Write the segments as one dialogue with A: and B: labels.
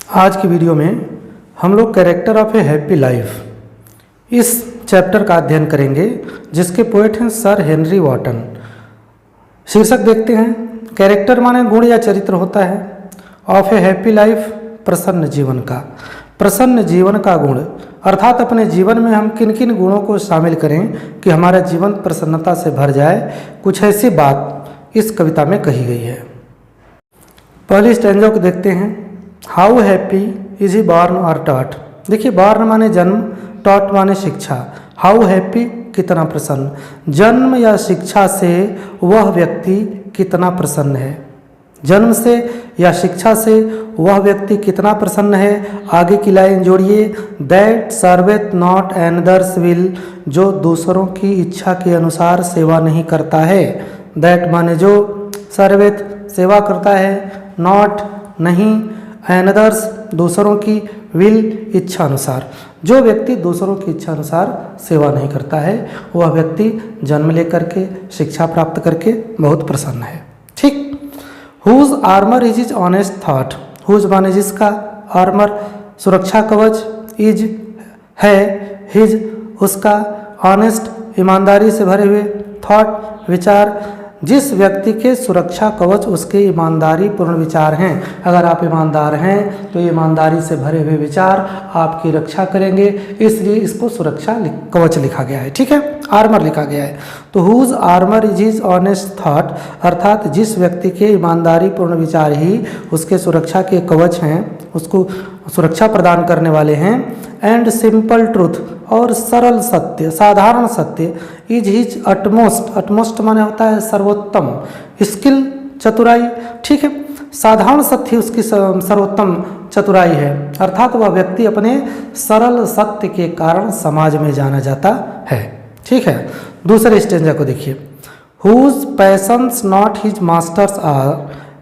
A: आज की वीडियो में हम लोग character of A happy life इस चैप्टर का अध्ययन करेंगे, जिसके पोएट हैं सर हेनरी वॉटन। शीर्षक देखते हैं। कैरेक्टर माने गुण या चरित्र होता है। ऑफ ए हैप्पी लाइफ, प्रसन्न जीवन का। प्रसन्न जीवन का गुण अर्थात अपने जीवन में हम किन किन गुणों को शामिल करें कि हमारा जीवन प्रसन्नता से भर जाए, कुछ ऐसी बात इस कविता में कही गई है। पहली स्टैंजा को देखते हैं। How happy is he born और टॉट। देखिए, बॉर्न माने जन्म, टॉट माने शिक्षा। हाउ हैप्पी कितना प्रसन्न। जन्म या शिक्षा से वह व्यक्ति कितना प्रसन्न है। जन्म से या शिक्षा से वह व्यक्ति कितना प्रसन्न है। आगे की लाइन जोड़िए। दैट सर्वेथ नॉट एनदर्स विल, जो दूसरों की इच्छा के अनुसार सेवा नहीं करता है। दैट माने जो, सर्वेथ सेवा करता है, नॉट नहीं, एनदर्स दूसरों की, विल इच्छा अनुसार। जो व्यक्ति दूसरों की इच्छा अनुसार सेवा नहीं करता है, वह व्यक्ति जन्म लेकर के, शिक्षा प्राप्त करके बहुत प्रसन्न है। ठीक। Whose armour is is honest thought. Whose माने जिसका, आर्मर सुरक्षा कवच, इज है, हिज उसका, ऑनेस्ट ईमानदारी से भरे हुए, थॉट विचार। जिस व्यक्ति के सुरक्षा कवच उसके ईमानदारी पूर्ण विचार हैं। अगर आप ईमानदार हैं तो ईमानदारी से भरे हुए विचार आपकी रक्षा करेंगे, इसलिए इसको सुरक्षा कवच लिखा गया है। ठीक है, आर्मर लिखा गया है। तो whose armour is his honest thought, अर्थात जिस व्यक्ति के ईमानदारी पूर्ण विचार ही उसके सुरक्षा के कवच हैं, उसको सुरक्षा प्रदान करने वाले हैं। एंड सिंपल ट्रूथ, और सरल सत्य, साधारण सत्य, इज हिज अटमोस्ट। अटमोस्ट माने होता है सर्वोत्तम, स्किल चतुराई। ठीक है, साधारण सत्य उसकी सर्वोत्तम चतुराई है, अर्थात वह व्यक्ति अपने सरल सत्य के कारण समाज में जाना जाता है। ठीक है, दूसरे स्टेंजा को देखिए। Whose passions not his masters are.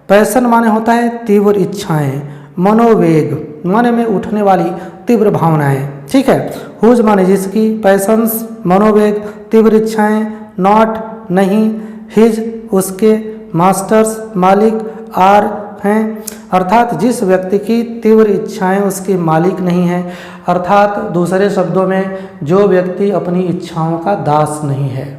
A: Passion माने होता है तीव्र इच्छाएं, मनोवेग माने में उठने वाली तीव्र भावनाएं। ठीक है, हुज माने जिसकी, पैशंस मनोवेग, तीव्र इच्छाएं, नॉट नहीं, हिज उसके, मास्टर्स मालिक, आर हैं, अर्थात जिस व्यक्ति की तीव्र इच्छाएं उसके मालिक नहीं है। अर्थात दूसरे शब्दों में, जो व्यक्ति अपनी इच्छाओं का दास नहीं है।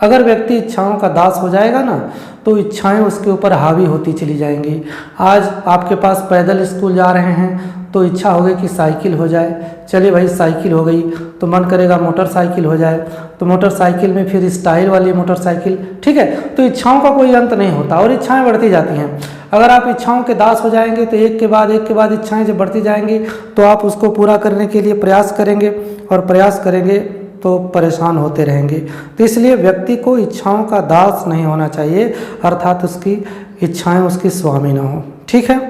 A: अगर व्यक्ति इच्छाओं का दास हो जाएगा ना, तो इच्छाएं उसके ऊपर हावी होती चली जाएंगी। आज आपके पास पैदल स्कूल जा रहे हैं तो इच्छा होगी कि साइकिल हो जाए। चलिए भाई, साइकिल हो गई तो मन करेगा मोटरसाइकिल हो जाए, तो मोटरसाइकिल में फिर स्टाइल वाली मोटरसाइकिल। ठीक है, तो इच्छाओं का कोई अंत नहीं होता और इच्छाएं बढ़ती जाती हैं। अगर आप इच्छाओं के दास हो जाएंगे तो एक के बाद इच्छाएं जब बढ़ती जाएंगी तो आप उसको पूरा करने के लिए प्रयास करेंगे, और प्रयास करेंगे तो परेशान होते रहेंगे। तो इसलिए व्यक्ति को इच्छाओं का दास नहीं होना चाहिए, अर्थात उसकी इच्छाएं उसकी स्वामी ना हो। ठीक है,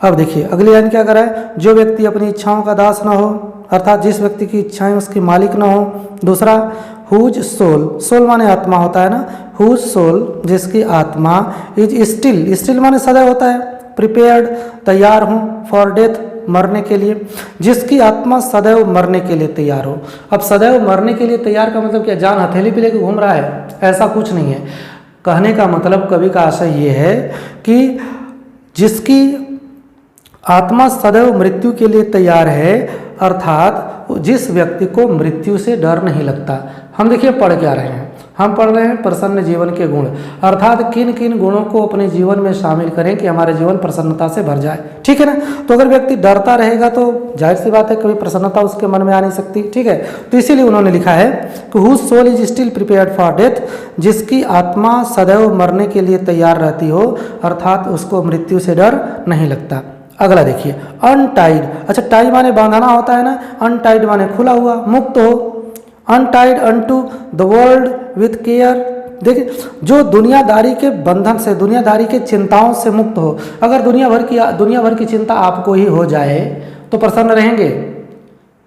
A: अब देखिए अगली लाइन क्या कर रहा है। जो व्यक्ति अपनी इच्छाओं का दास ना हो, अर्थात जिस व्यक्ति की इच्छाएं उसकी मालिक ना हो। दूसरा, हुज सोल, सोल माने आत्मा होता है ना, हुज सोल जिसकी आत्मा, इज स्टिल, स्टिल माने सदैव होता है, प्रिपेयर्ड तैयार हूँ, फॉर डेथ मरने के लिए, जिसकी आत्मा सदैव मरने के लिए तैयार हो। अब सदैव मरने के लिए तैयार का मतलब क्या, जान हथेली पे लेके घूम रहा है? ऐसा कुछ नहीं है। कहने का मतलब कवि का आशय ये है कि जिसकी आत्मा सदैव मृत्यु के लिए तैयार है, अर्थात जिस व्यक्ति को मृत्यु से डर नहीं लगता। हम देखिए पढ़ क्या रहे हैं, हम पढ़ रहे हैं प्रसन्न जीवन के गुण, अर्थात किन किन गुणों को अपने जीवन में शामिल करें कि हमारा जीवन प्रसन्नता से भर जाए। ठीक है ना, तो अगर व्यक्ति डरता रहेगा तो जाहिर सी बात है कभी प्रसन्नता उसके मन में आ नहीं सकती। ठीक है, तो इसीलिए उन्होंने लिखा है कि whose soul is still prepared for death, जिसकी आत्मा सदैव मरने के लिए तैयार रहती हो, अर्थात उसको मृत्यु से डर नहीं लगता। अगला देखिए, अनटाइड। अच्छा, टाई माने बांधना होता है ना, अनटाइड माने खुला हुआ, मुक्त हो। Untied unto the world with care. देखिए, जो दुनियादारी के बंधन से, दुनियादारी के चिंताओं से मुक्त हो। अगर दुनिया भर की चिंता आपको ही हो जाए तो प्रसन्न रहेंगे?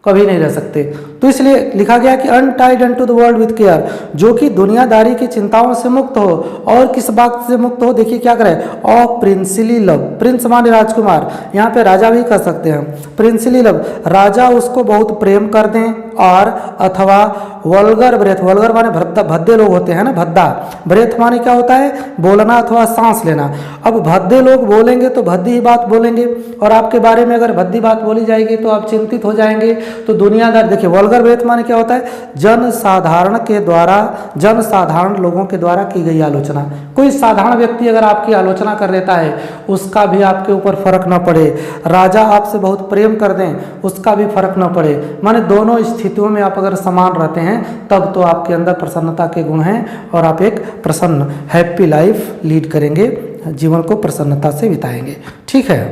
A: कभी नहीं रह सकते। तो इसलिए लिखा गया कि untied unto the world with care, जो कि दुनियादारी की चिंताओं से मुक्त हो। और किस बात से मुक्त हो, देखिए क्या करे, ऑफ प्रिंसली लव। प्रिंस माने राजकुमार, यहाँ पे राजा भी कर सकते हैं। प्रिंसली लव, राजा उसको बहुत प्रेम कर दें, और अथवा वल्गर ब्रेथ, वल्गर माने भद्दे लोग होते हैं ना, भद्दा, ब्रेथ माने क्या होता है, बोलना अथवा सांस लेना। अब भद्दे लोग बोलेंगे तो भद्दी ही बात बोलेंगे, और आपके बारे में अगर भद्दी बात बोली जाएगी तो आप चिंतित हो जाएंगे। तो दुनियादार, देखिए वल्गर ब्रेथ माने क्या होता है, जनसाधारण के द्वारा, जनसाधारण लोगों के द्वारा की गई आलोचना। कोई साधारण व्यक्ति अगर आपकी आलोचना कर देता है, उसका भी आपके ऊपर फर्क न पड़े, राजा आपसे बहुत प्रेम कर दें, उसका भी फर्क न पड़े, माने दोनों स्थितियों में आप अगर समान रहते हैं तब तो आपके अंदर प्रसन्नता के गुण हैं और आप एक प्रसन्न हैप्पी लाइफ लीड करेंगे, जीवन को प्रसन्नता से बिताएंगे। ठीक है,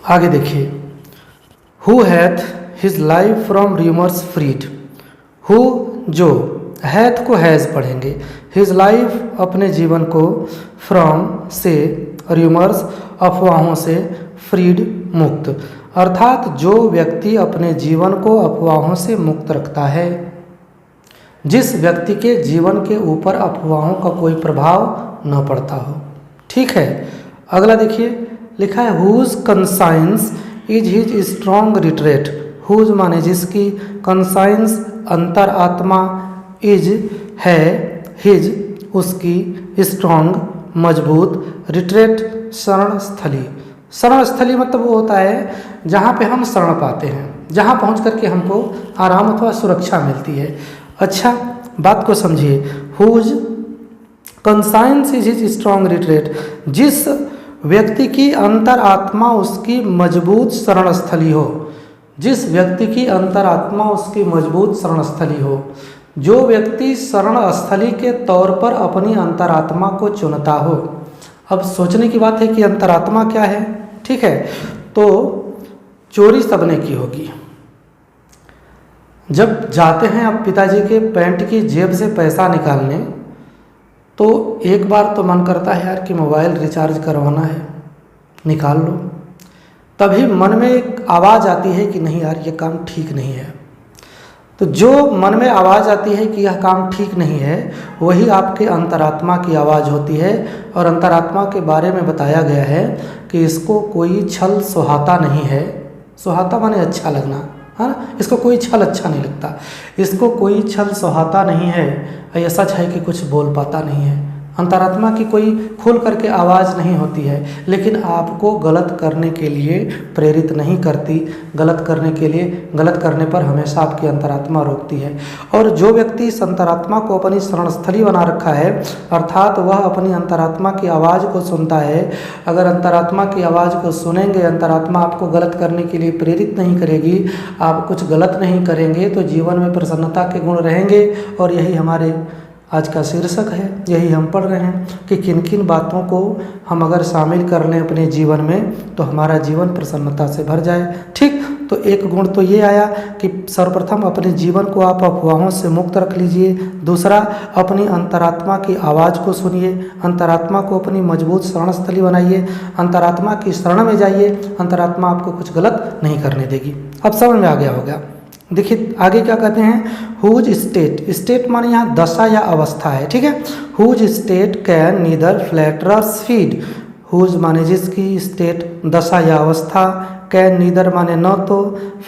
A: आगे देखिए, who hath his life from rumours freed, who जो, हैथ को हैज़ पढ़ेंगे, हिज लाइफ अपने जीवन को, फ्रॉम से, र्यूमर्स अफवाहों से, फ्रीड मुक्त, अर्थात जो व्यक्ति अपने जीवन को अफवाहों से मुक्त रखता है, जिस व्यक्ति के जीवन के ऊपर अफवाहों का कोई प्रभाव न पड़ता हो। ठीक है, अगला देखिए, लिखा है whose conscience is his strong retreat, whose माने जिसकी, कंसाइंस अंतर आत्मा, इज है, हिज उसकी, स्ट्रॉन्ग मजबूत, रिट्रेट शरण स्थली। शरण स्थली मतलब वो होता है जहाँ पे हम शरण पाते हैं, जहाँ पहुँच करके हमको आराम अथवा सुरक्षा मिलती है। अच्छा, बात को समझिए, whose conscience is his strong retreat, जिस व्यक्ति की अंतर आत्मा उसकी मजबूत शरण स्थली हो, जिस व्यक्ति की अंतर आत्मा उसकी मजबूत शरण स्थली हो, जो व्यक्ति शरण स्थली के तौर पर अपनी अंतरात्मा को चुनता हो। अब सोचने की बात है कि अंतरात्मा क्या है। ठीक है, तो चोरी सबने की होगी। जब जाते हैं आप पिताजी के पैंट की जेब से पैसा निकालने, तो एक बार तो मन करता है यार कि मोबाइल रिचार्ज करवाना है, निकाल लो। तभी मन में एक आवाज़ आती है कि नहीं यार ये काम ठीक नहीं है। तो जो मन में आवाज़ आती है कि यह काम ठीक नहीं है, वही आपके अंतरात्मा की आवाज़ होती है। और अंतरात्मा के बारे में बताया गया है कि इसको कोई छल सुहाता नहीं है। सुहाता माने अच्छा लगना, है ना, इसको कोई छल अच्छा नहीं लगता, इसको कोई छल सुहाता नहीं है। ये सच है कि कुछ बोल पाता नहीं है। अंतरात्मा की कोई खुल करके आवाज़ नहीं होती है, लेकिन आपको गलत करने के लिए प्रेरित नहीं करती। गलत करने के लिए, गलत करने पर हमेशा आपकी अंतरात्मा रोकती है। और जो व्यक्ति इस अंतरात्मा को अपनी शरणस्थली बना रखा है, अर्थात वह अपनी अंतरात्मा की आवाज़ को सुनता है। अगर अंतरात्मा की आवाज़ को सुनेंगे, अंतरात्मा आपको गलत करने के लिए प्रेरित नहीं करेगी, आप कुछ गलत नहीं करेंगे, तो जीवन में प्रसन्नता के गुण रहेंगे। और यही हमारे आज का शीर्षक है, यही हम पढ़ रहे हैं कि किन किन बातों को हम अगर शामिल कर लें अपने जीवन में तो हमारा जीवन प्रसन्नता से भर जाए। ठीक, तो एक गुण तो ये आया कि सर्वप्रथम अपने जीवन को आप अफवाहों से मुक्त रख लीजिए। दूसरा, अपनी अंतरात्मा की आवाज़ को सुनिए, अंतरात्मा को अपनी मजबूत शरणस्थली बनाइए, अंतरात्मा की शरण में जाइए, अंतरात्मा आपको कुछ गलत नहीं करने देगी। अब समझ में आ गया होगा। देखिए आगे क्या कहते हैं, हुज स्टेट, स्टेट माने यहाँ दशा या अवस्था है। ठीक है, whose state can neither flatterers feed, whose माने जिसकी, स्टेट दशा या अवस्था, कैन नीदर माने न तो,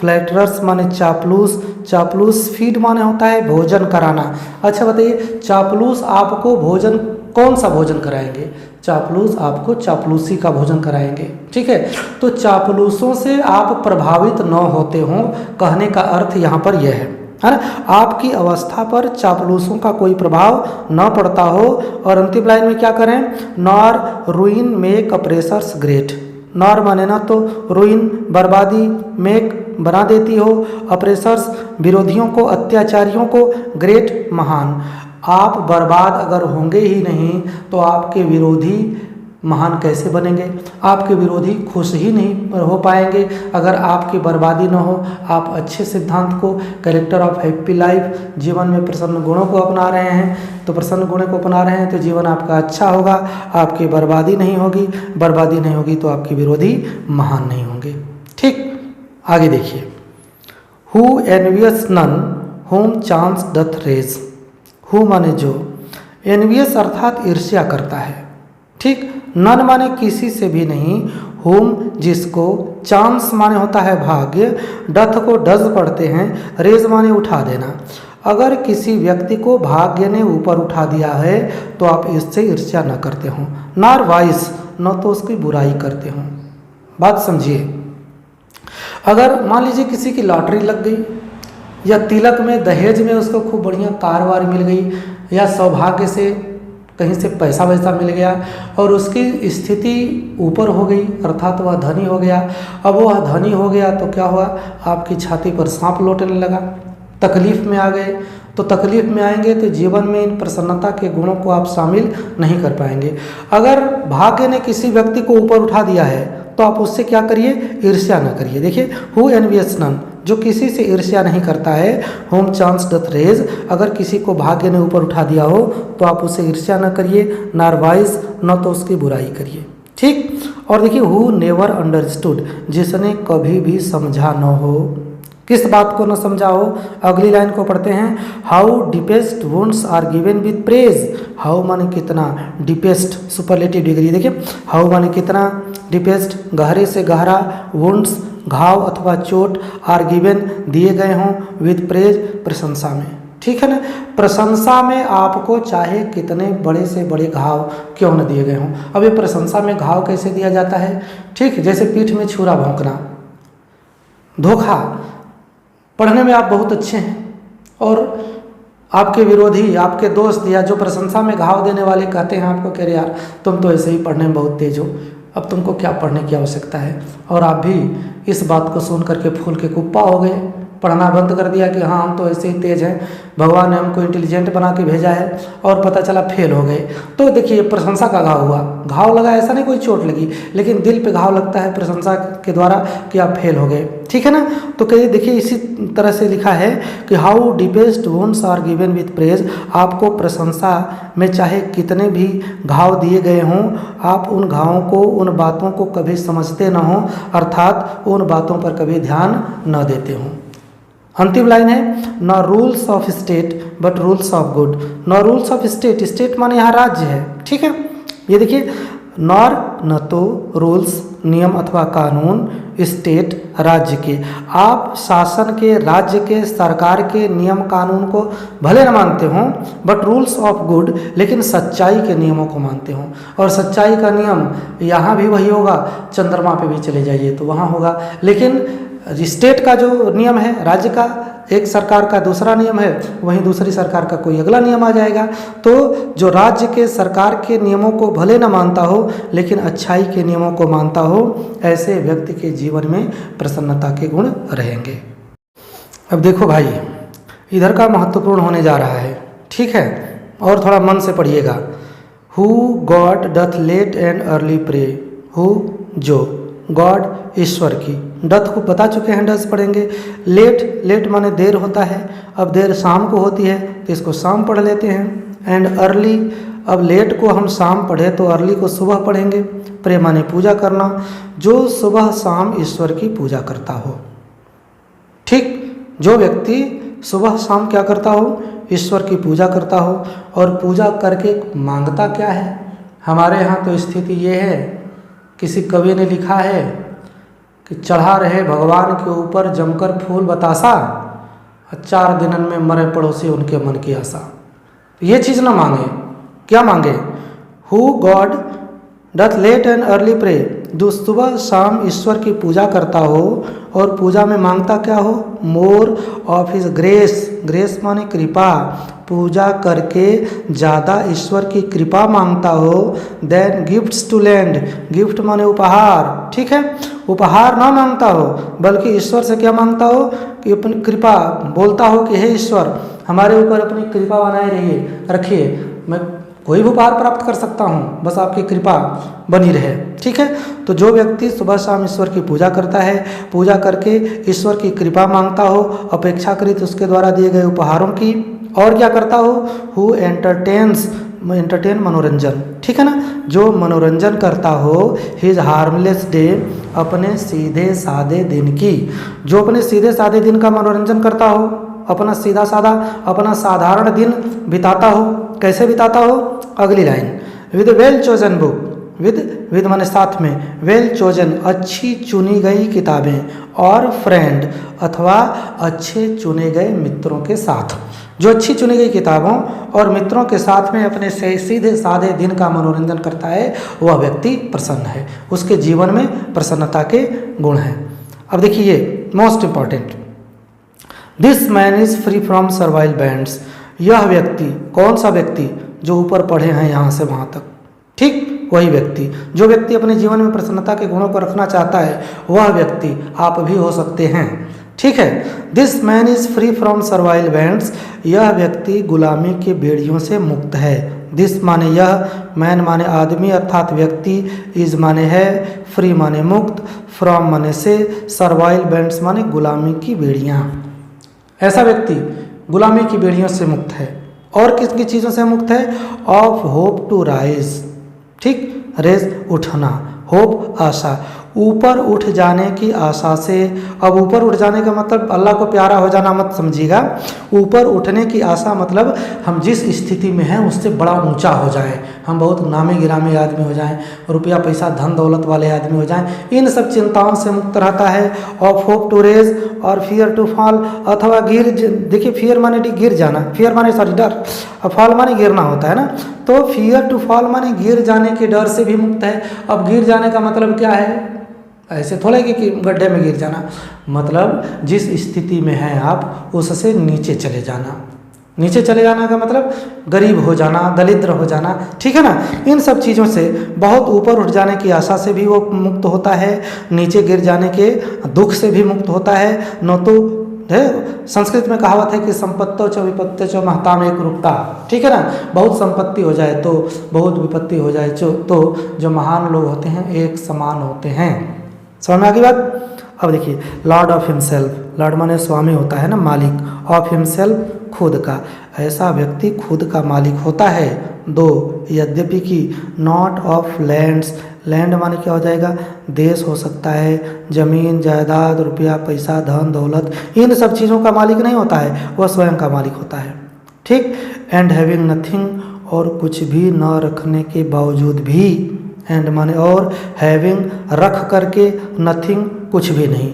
A: फ्लैटरर्स माने चापलूस, चापलूस फीड माने होता है भोजन कराना। अच्छा बताइए, चापलूस आपको भोजन, कौन सा भोजन कराएंगे? चापलूस आपको चापलूसी का भोजन कराएंगे। ठीक है, तो चापलूसों से आप प्रभावित न होते हो, कहने का अर्थ यहाँ पर यह है ना, आपकी अवस्था पर चापलूसों का कोई प्रभाव न पड़ता हो। और अंतिम लाइन में क्या करें, nor ruin make oppressors great, nor माने ना तो, रूइन बर्बादी, मेक बना देती हो, अप्रेसर्स विरोधियों को, अत्याचारियों को, ग्रेट महान। आप बर्बाद अगर होंगे ही नहीं तो आपके विरोधी महान कैसे बनेंगे? आपके विरोधी खुश ही नहीं हो पाएंगे अगर आपकी बर्बादी न हो। आप अच्छे सिद्धांत को, कैरेक्टर ऑफ हैप्पी लाइफ, जीवन में प्रसन्न गुणों को अपना रहे हैं, तो प्रसन्न गुणों को अपना रहे हैं तो जीवन आपका अच्छा होगा, आपकी बर्बादी नहीं होगी। बर्बादी नहीं होगी तो आपके विरोधी महान नहीं होंगे। ठीक, आगे देखिए, who envies none whom chance doth raise, who माने जो, एनवियस अर्थात ईर्ष्या करता है। ठीक, नन माने किसी से भी नहीं, हुम जिसको, चांस माने होता है भाग्य, डथ को डज पढ़ते हैं, रेज माने उठा देना। अगर किसी व्यक्ति को भाग्य ने ऊपर उठा दिया है तो आप इससे ईर्ष्या न करते हो, नार वाइस, न तो उसकी बुराई करते हो। बात समझिए, अगर मान लीजिए किसी की लॉटरी लग गई, या तिलक में दहेज में उसको खूब बढ़िया कार वार मिल गई, या सौभाग्य से कहीं से पैसा वैसा मिल गया और उसकी स्थिति ऊपर हो गई, अर्थात वह धनी हो गया। अब वह धनी हो गया तो क्या हुआ, आपकी छाती पर सांप लौटने लगा, तकलीफ में आ गए। तो तकलीफ में आएंगे तो जीवन में इन प्रसन्नता के गुणों को आप शामिल नहीं कर पाएंगे। अगर भाग्य ने किसी व्यक्ति को ऊपर उठा दिया है तो आप उससे क्या करिए, ईर्ष्या न करिए। देखिए, हु एनवियस नन, जो किसी से ईर्ष्या नहीं करता है, होम चांस डथ रेज, अगर किसी को भाग्य ने ऊपर उठा दिया हो तो आप उससे ईर्ष्या न करिए, नारवाइज, न तो उसकी बुराई करिए। ठीक। और देखिए, हु नेवर अंडरस्टूड, जिसने कभी भी समझा न हो। किस बात को न समझा हो, अगली लाइन को पढ़ते हैं। How deepest wounds are given with praise, how माने कितना, डीपेस्ट सुपरलेटिव डिग्री। देखिए, हाउ माने कितना, डीपेस्ट गहरे से गहरा, वुंड्स घाव अथवा चोट, आर गिवन दिए गए हों, विद प्रेज प्रशंसा में। ठीक है ना, प्रशंसा में आपको चाहे कितने बड़े से बड़े घाव क्यों न दिए गए हों। अब ये प्रशंसा में घाव कैसे दिया जाता है, ठीक, जैसे पीठ में छुरा भोंकना, धोखा, पढ़ने में आप बहुत अच्छे हैं और आपके विरोधी, आपके दोस्त या जो प्रशंसा में घाव देने वाले कहते हैं आपको, कह रहे यार तुम तो ऐसे ही पढ़ने में बहुत तेज हो, अब तुमको क्या पढ़ने की आवश्यकता है। और आप भी इस बात को सुन करके फूल के कुप्पा हो गए, पढ़ना बंद कर दिया कि हाँ हम तो ऐसे ही तेज हैं, भगवान ने हमको इंटेलिजेंट बना के भेजा है, और पता चला फेल हो गए। तो देखिए, प्रशंसा का घाव हुआ, घाव लगा, ऐसा नहीं कोई चोट लगी, लेकिन दिल पे घाव लगता है प्रशंसा के द्वारा कि आप फेल हो गए। ठीक है ना, तो कहिए, देखिए इसी तरह से लिखा है कि how deepest wounds are given with praise, आपको प्रशंसा में चाहे कितने भी घाव दिए गए हों, आप उन घावों को, उन बातों को कभी समझते ना हो, अर्थात उन बातों पर कभी ध्यान न देते हों। अंतिम लाइन है, न rules of state but rules of good. न रूल्स ऑफ स्टेट, स्टेट माने यहाँ राज्य है। ठीक है, ये देखिए, नॉर न तो रूल्स नियम अथवा कानून, स्टेट राज्य के, आप शासन के, राज्य के, सरकार के नियम कानून को भले न मानते हों, बट रूल्स ऑफ गुड, लेकिन सच्चाई के नियमों को मानते हों। और सच्चाई का नियम यहाँ भी वही होगा, चंद्रमा पे भी चले जाइए तो वहाँ होगा, लेकिन स्टेट का जो नियम है, राज्य का एक सरकार का दूसरा नियम है, वहीं दूसरी सरकार का कोई अगला नियम आ जाएगा। तो जो राज्य के, सरकार के नियमों को भले न मानता हो लेकिन अच्छाई के नियमों को मानता हो, ऐसे व्यक्ति के जीवन में प्रसन्नता के गुण रहेंगे। अब देखो भाई, इधर का महत्वपूर्ण होने जा रहा है। ठीक है, और थोड़ा मन से पढ़िएगा। Who God doth late and early pray, who जो, गॉड ईश्वर की, डथ को बता चुके हैं, डज पढ़ेंगे। लेट, लेट माने देर होता है, अब देर शाम को होती है तो इसको शाम पढ़ लेते हैं। एंड अर्ली, अब लेट को हम शाम पढ़े तो अर्ली को सुबह पढ़ेंगे। प्रे माने पूजा करना, जो सुबह शाम ईश्वर की पूजा करता हो। ठीक, जो व्यक्ति सुबह शाम क्या करता हो, ईश्वर की पूजा करता हो, और पूजा करके मांगता क्या है। हमारे यहाँ तो स्थिति ये है, किसी कवि ने लिखा है कि चढ़ा रहे भगवान के ऊपर जमकर फूल बतासा, 4 दिनन में मरे पड़ोसी उनके मन की आशा। ये चीज़ ना मांगे, क्या मांगे, who God doth late and early pray, जो सुबह शाम ईश्वर की पूजा करता हो और पूजा में मांगता क्या हो, more of his grace, grace माने कृपा, पूजा करके ज़्यादा ईश्वर की कृपा मांगता हो, then gifts to lend, gift माने उपहार। ठीक है, उपहार ना मांगता हो बल्कि ईश्वर से क्या मांगता हो कि अपनी कृपा, बोलता हो कि हे ईश्वर हमारे ऊपर अपनी कृपा बनाए रहिए, रखिए, मैं कोई भी उपहार प्राप्त कर सकता हूँ, बस आपकी कृपा बनी रहे। ठीक है, तो जो व्यक्ति सुबह शाम ईश्वर की पूजा करता है, पूजा करके ईश्वर की कृपा मांगता हो, अपेक्षाकृत उसके द्वारा दिए गए उपहारों की, और क्या करता हो, हु एंटरटेन्स, एंटरटेन मनोरंजन। ठीक है ना, जो मनोरंजन करता हो, हिज हार्मलेस डे, अपने सीधे सादे दिन की, जो अपने सीधे सादे दिन का मनोरंजन करता हो, अपना सीधा साधा, अपना साधारण दिन बिताता हो। कैसे बिताता हो, अगली line, with well chosen book, with माने साथ में, वेल चोजन अच्छी चुनी गई किताबें, और फ्रेंड अथवा अच्छे चुने गए मित्रों के साथ। जो अच्छी चुनी गई किताबों और मित्रों के साथ में अपने से सीधे साधे दिन का मनोरंजन करता है, वह व्यक्ति प्रसन्न है, उसके जीवन में प्रसन्नता के गुण हैं। अब देखिए most important, this man is free from servile bands. यह व्यक्ति, कौन सा व्यक्ति? जो ऊपर पढ़े हैं यहाँ से वहाँ तक, ठीक वही व्यक्ति। जो व्यक्ति अपने जीवन में प्रसन्नता के गुणों को रखना चाहता है, वह व्यक्ति आप भी हो सकते हैं, ठीक है। This man is free from servile bands. यह व्यक्ति गुलामी के बेड़ियों से मुक्त है। दिस माने यह, मैन माने आदमी अर्थात व्यक्ति, इज माने है, फ्री माने मुक्त, फ्रॉम माने से, सर्वाइल बैंड्स माने गुलामी की बेड़ियाँ। ऐसा व्यक्ति गुलामी की बेड़ियों से मुक्त है। और किस किस चीज़ों से मुक्त है? ऑफ होप टू राइज, ठीक, रेज उठना, होप आशा, ऊपर उठ जाने की आशा से। अब ऊपर उठ जाने का मतलब अल्लाह को प्यारा हो जाना मत समझिएगा। ऊपर उठने की आशा मतलब हम जिस स्थिति में हैं उससे बड़ा ऊंचा हो जाए, हम बहुत नामी गिरामी आदमी हो जाएं, रुपया पैसा धन दौलत वाले आदमी हो जाएं, इन सब चिंताओं से मुक्त रहता है। ऑफ होप टू रेज और फियर टू फॉल, अथवा देखिए फियर माने गिर जाना, फियर माने सॉरी डर, और फॉल माने गिरना होता है ना, तो फियर टू फॉल माने गिर जाने के डर से भी मुक्त है। अब गिर जाने का मतलब क्या है? ऐसे थोड़े कि गड्ढे में गिर जाना, मतलब जिस स्थिति में हैं आप उससे नीचे चले जाना। नीचे चले जाना का मतलब गरीब हो जाना, दरिद्र हो जाना, ठीक है ना। इन सब चीज़ों से, बहुत ऊपर उठ जाने की आशा से भी वो मुक्त होता है, नीचे गिर जाने के दुख से भी मुक्त होता है। न तो है, संस्कृत में कहावत है कि संपत्तो च विपत्ति च महताम एक रूपता, ठीक है ना। बहुत संपत्ति हो जाए तो, बहुत विपत्ति हो जाए तो जो महान लोग होते हैं एक समान होते हैं। समझ में आ गई बात? अब देखिए, लॉर्ड ऑफ हिमसेल्फ, लॉर्ड माने स्वामी होता है ना, मालिक, ऑफ हिमसेल्फ खुद का। ऐसा व्यक्ति खुद का मालिक होता है। दो, यद्यपि कि नॉट ऑफ लैंड्स, लैंड माने क्या हो जाएगा? देश हो सकता है, जमीन जायदाद रुपया पैसा धन दौलत, इन सब चीज़ों का मालिक नहीं होता है, वह स्वयं का मालिक होता है, ठीक। एंड हैविंग नथिंग, और कुछ भी न रखने के बावजूद भी, एंड माने और, हैविंग रख करके, नथिंग कुछ भी नहीं,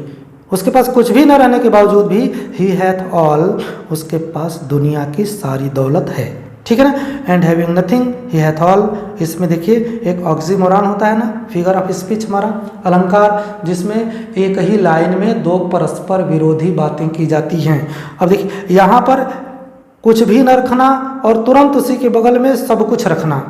A: उसके पास कुछ भी न रहने के बावजूद भी, ही हैथ ऑल, उसके पास दुनिया की सारी दौलत है, ठीक है ना। And having nothing he hath all, इसमें देखिए एक ऑक्सीमोरॉन होता है ना, फिगर ऑफ स्पीच हमारा अलंकार, जिसमें एक ही लाइन में दो परस्पर विरोधी बातें की जाती हैं। अब देखिए यहाँ पर कुछ भी न रखना और तुरंत उसी के बगल में सब कुछ रखना,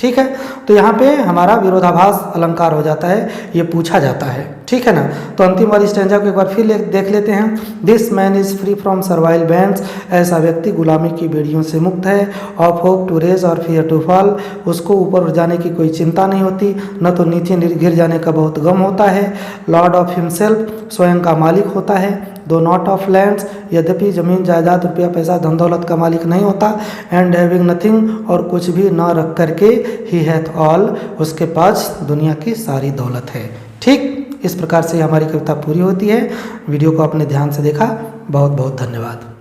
A: ठीक है। तो यहाँ पे हमारा विरोधाभास अलंकार हो जाता है, ये पूछा जाता है, ठीक है ना। तो अंतिम वाली स्टैंजा को एक बार फिर देख लेते हैं। This man is free from servile bands, ऐसा व्यक्ति गुलामी की बेड़ियों से मुक्त है। ऑफ होप टू रेज और फियर टू फॉल, उसको ऊपर उठ जाने की कोई चिंता नहीं होती, न तो नीचे गिर जाने का बहुत गम होता है। लॉर्ड ऑफ हिमसेल्फ, स्वयं का मालिक होता है। दो, नॉट ऑफ लैंड्स, यद्यपि जमीन जायदाद रुपया पैसा धन दौलत का मालिक नहीं होता। एंड हैविंग नथिंग, और कुछ भी न रख करके, ही हैथ ऑल, उसके पास दुनिया की सारी दौलत है, ठीक। इस प्रकार से हमारी कविता पूरी होती है। वीडियो को अपने ध्यान से देखा, बहुत बहुत धन्यवाद।